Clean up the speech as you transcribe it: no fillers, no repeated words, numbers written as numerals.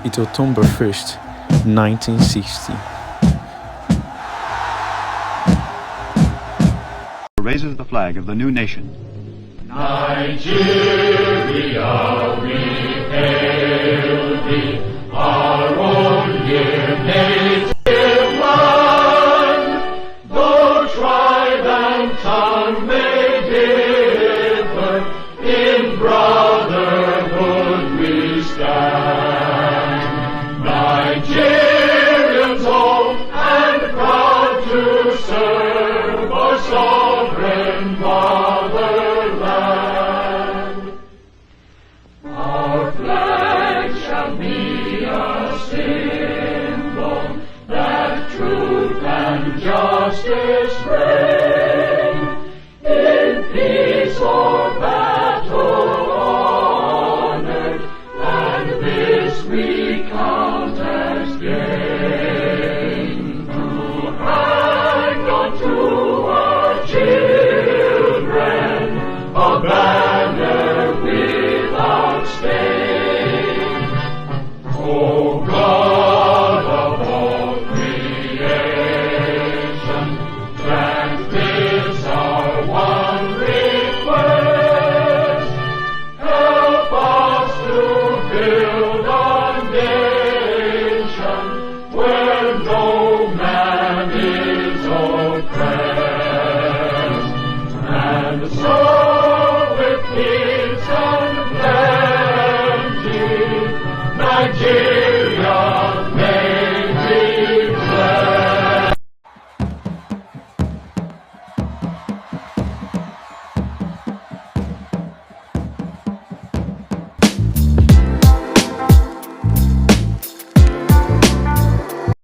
It's October 1st, 1960. Raises the flag of the new nation. Nigeria, we hail thee, our own dear native land. Though tribe and tongue may differ, in brotherhood we stand. Nigerians old and proud to serve our sovereign motherland. Our flag shall be a symbol that truth and justice reign. In peace or battle honored, and this we count as gain. To hang on to our children a banner without stain. O God of all creation, grant this our one request. Help us to build a nation where no man is oppressed. And so with peace and plenty, Nigeria